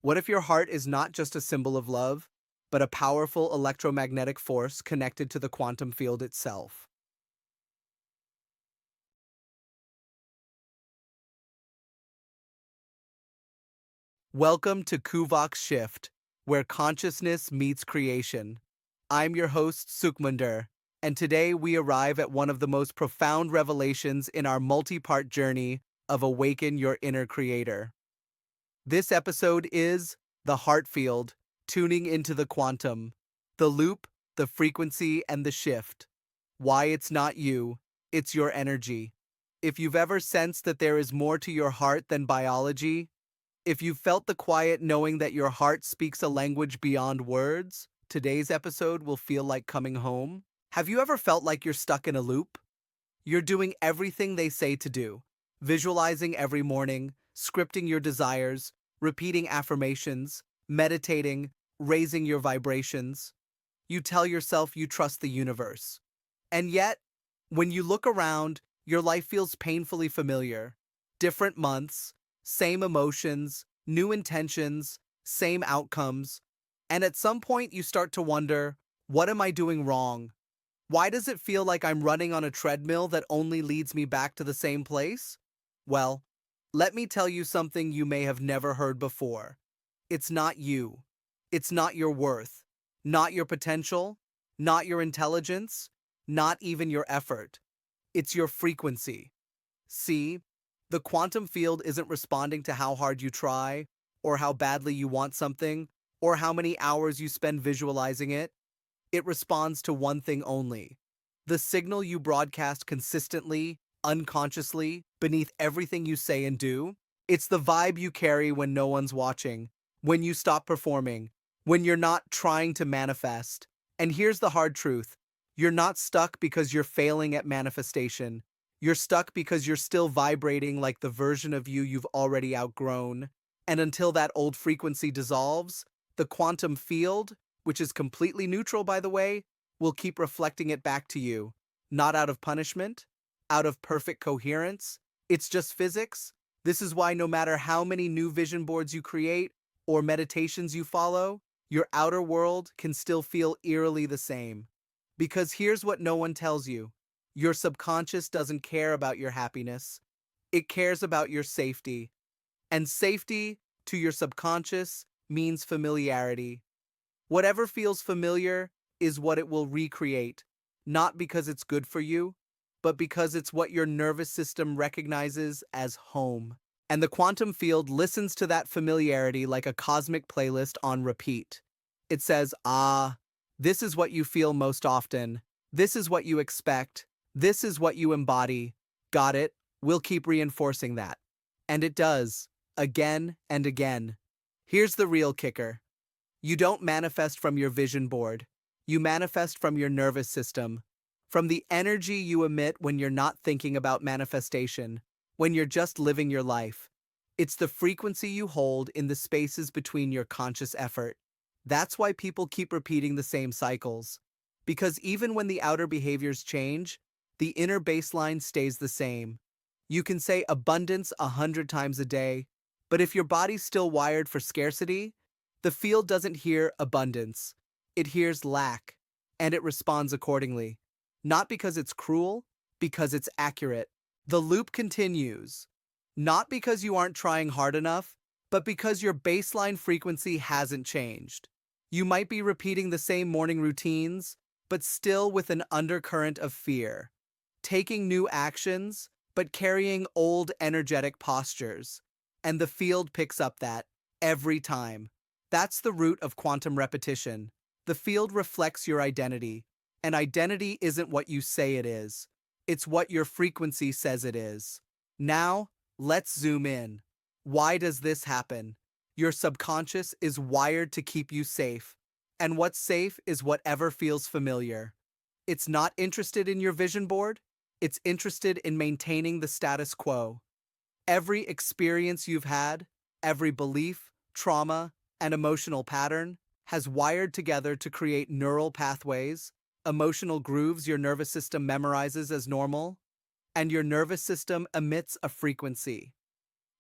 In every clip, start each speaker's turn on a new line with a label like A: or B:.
A: What if your heart is not just a symbol of love, but a powerful electromagnetic force connected to the quantum field itself? Welcome to Kuvok's Shift, where consciousness meets creation. I'm your host, Sukhmander, and today we arrive at one of the most profound revelations in our multi-part journey of Awaken Your Inner Creator. This episode is The Heart Field, Tuning into the Quantum, the loop, the frequency, and the shift. Why it's not you, it's your energy. If you've ever sensed that there is more to your heart than biology, if you've felt the quiet knowing that your heart speaks a language beyond words, today's episode will feel like coming home. Have you ever felt like you're stuck in a loop? You're doing everything they say to do, visualizing every morning, scripting your desires, repeating affirmations, meditating, raising your vibrations. You tell yourself you trust the universe. And yet, when you look around, your life feels painfully familiar. Different months, same emotions, new intentions, same outcomes. And at some point, you start to wonder, what am I doing wrong? Why does it feel like I'm running on a treadmill that only leads me back to the same place? Well, let me tell you something you may have never heard before. It's not you. It's not your worth. Not your potential. Not your intelligence. Not even your effort. It's your frequency. See, the quantum field isn't responding to how hard you try, or how badly you want something, or how many hours you spend visualizing it. It responds to one thing only: the signal you broadcast consistently, unconsciously, beneath everything you say and do. It's the vibe you carry when no one's watching, when you stop performing, when you're not trying to manifest. And here's the hard truth: you're not stuck because you're failing at manifestation. You're stuck because you're still vibrating like the version of you you've already outgrown. And until that old frequency dissolves, the quantum field, which is completely neutral, by the way, will keep reflecting it back to you. Not out of punishment, out of perfect coherence. It's just physics. This is why no matter how many new vision boards you create or meditations you follow, your outer world can still feel eerily the same. Because here's what no one tells you: your subconscious doesn't care about your happiness, it cares about your safety. And safety, to your subconscious, means familiarity. Whatever feels familiar is what it will recreate, not because it's good for you, but because it's what your nervous system recognizes as home. And the quantum field listens to that familiarity like a cosmic playlist on repeat. It says, this is what you feel most often. This is what you expect. This is what you embody. Got it? We'll keep reinforcing that. And it does, again and again. Here's the real kicker: you don't manifest from your vision board. You manifest from your nervous system, from the energy you emit when you're not thinking about manifestation, when you're just living your life. It's the frequency you hold in the spaces between your conscious effort. That's why people keep repeating the same cycles. Because even when the outer behaviors change, the inner baseline stays the same. You can say abundance 100 times a day, but if your body's still wired for scarcity, the field doesn't hear abundance. It hears lack, and it responds accordingly. Not because it's cruel, because it's accurate. The loop continues. Not because you aren't trying hard enough, but because your baseline frequency hasn't changed. You might be repeating the same morning routines, but still with an undercurrent of fear. Taking new actions, but carrying old energetic postures. And the field picks up that every time. That's the root of quantum repetition. The field reflects your identity, and identity isn't what you say it is. It's what your frequency says it is. Now, let's zoom in. Why does this happen? Your subconscious is wired to keep you safe, and what's safe is whatever feels familiar. It's not interested in your vision board, it's interested in maintaining the status quo. Every experience you've had, every belief, trauma, and emotional pattern has wired together to create neural pathways, emotional grooves your nervous system memorizes as normal, and your nervous system emits a frequency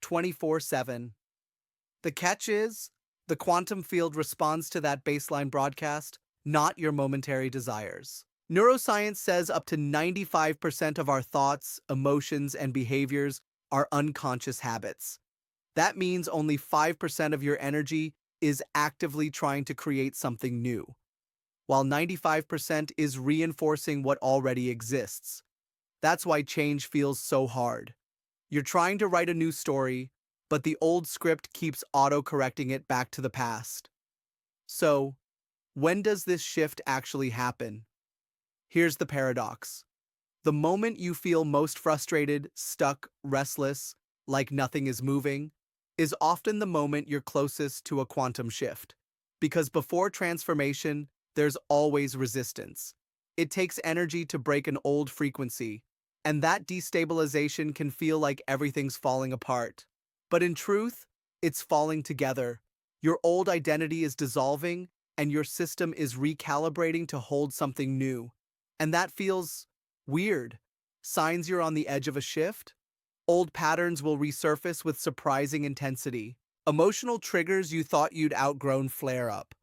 A: 24/7. The catch is, The quantum field responds to that baseline broadcast, not your momentary desires. Neuroscience says up to 95% of our thoughts, emotions, and behaviors are unconscious habits. That means only 5% of your energy is actively trying to create something new, while 95% is reinforcing what already exists. That's why change feels so hard. You're trying to write a new story, but the old script keeps auto-correcting it back to the past. So, when does this shift actually happen? Here's the paradox. The moment you feel most frustrated, stuck, restless, like nothing is moving, is often the moment you're closest to a quantum shift. Because before transformation, there's always resistance. It takes energy to break an old frequency, and that destabilization can feel like everything's falling apart. But in truth, it's falling together. Your old identity is dissolving, and your system is recalibrating to hold something new. And that feels weird. Signs you're on the edge of a shift? Old patterns will resurface with surprising intensity. Emotional triggers you thought you'd outgrown flare up.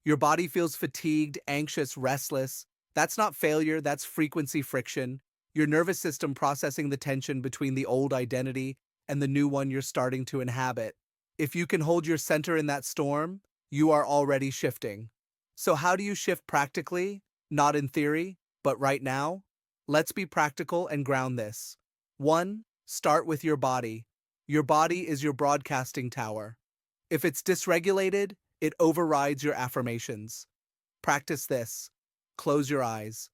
A: Your body feels fatigued, anxious, restless. That's not failure, that's frequency friction. Your nervous system processing the tension between the old identity and the new one you're starting to inhabit. If you can hold your center in that storm, you are already shifting. So how do you shift practically? Not in theory, but right now? Let's be practical and ground this. 1. Start with your body. Your body is your broadcasting tower. If it's dysregulated, it overrides your affirmations. Practice this. Close your eyes.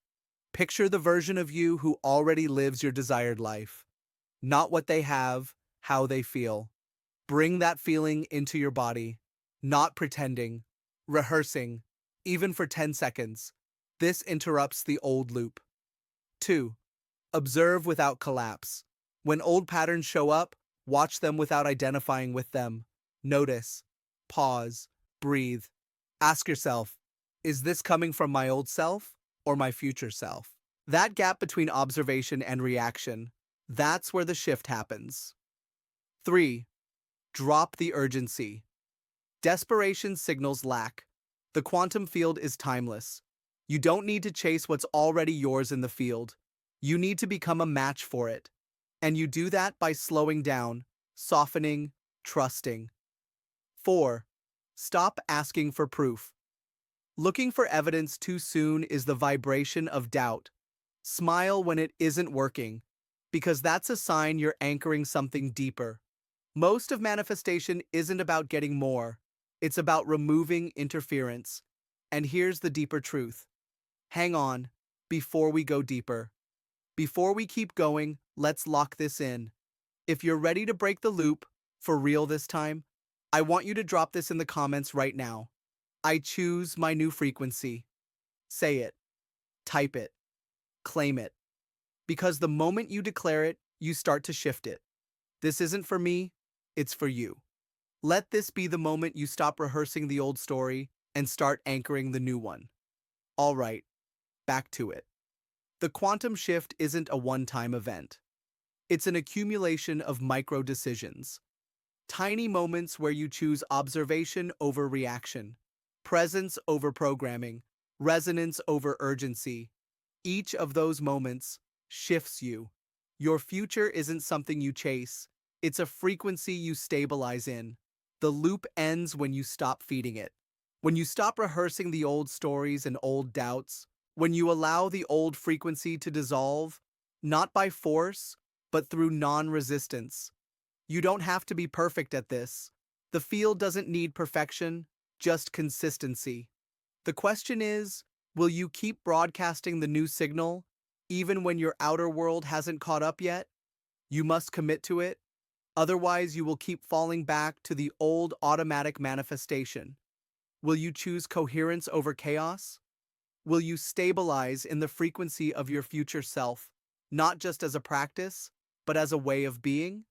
A: Picture the version of you who already lives your desired life. Not what they have, how they feel. Bring that feeling into your body. Not pretending, rehearsing, even for 10 seconds. This interrupts the old loop. 2. Observe without collapse. When old patterns show up, watch them without identifying with them. Notice. Pause. Breathe. Ask yourself, is this coming from my old self or my future self? That gap between observation and reaction, that's where the shift happens. 3. Drop the urgency. Desperation signals lack. The quantum field is timeless. You don't need to chase what's already yours in the field. You need to become a match for it. And you do that by slowing down, softening, trusting. 4. Stop asking for proof. Looking for evidence too soon is the vibration of doubt. Smile when it isn't working, because that's a sign you're anchoring something deeper. Most of manifestation isn't about getting more. It's about removing interference. And here's the deeper truth. Hang on, before we go deeper. Before we keep going, let's lock this in. If you're ready to break the loop, for real this time, I want you to drop this in the comments right now. I choose my new frequency. Say it. Type it. Claim it. Because the moment you declare it, you start to shift it. This isn't for me, it's for you. Let this be the moment you stop rehearsing the old story and start anchoring the new one. All right, back to it. The quantum shift isn't a one-time event. It's an accumulation of micro decisions. Tiny moments where you choose observation over reaction, presence over programming, resonance over urgency. Each of those moments shifts you. Your future isn't something you chase. It's a frequency you stabilize in. The loop ends when you stop feeding it. When you stop rehearsing the old stories and old doubts. When you allow the old frequency to dissolve, not by force, but through non-resistance. You don't have to be perfect at this. The field doesn't need perfection, just consistency. The question is, will you keep broadcasting the new signal, even when your outer world hasn't caught up yet? You must commit to it. Otherwise, you will keep falling back to the old automatic manifestation. Will you choose coherence over chaos? Will you stabilize in the frequency of your future self, not just as a practice, but as a way of being?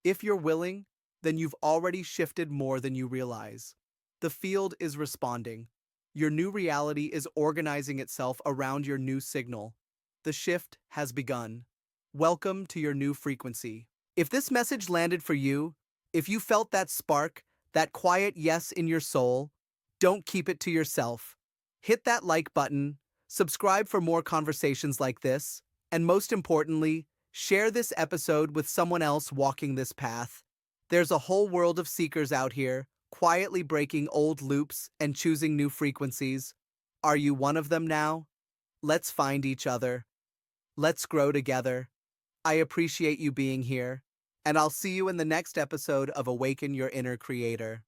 A: If you're willing, then you've already shifted more than you realize. The field is responding. Your new reality is organizing itself around your new signal. The shift has begun. Welcome to your new frequency. If this message landed for you, if you felt that spark, that quiet yes in your soul. Don't keep it to yourself. Hit that like button, subscribe for more conversations like this, and most importantly, share this episode with someone else walking this path. There's a whole world of seekers out here, quietly breaking old loops and choosing new frequencies. Are you one of them now? Let's find each other. Let's grow together. I appreciate you being here, and I'll see you in the next episode of Awaken Your Inner Creator.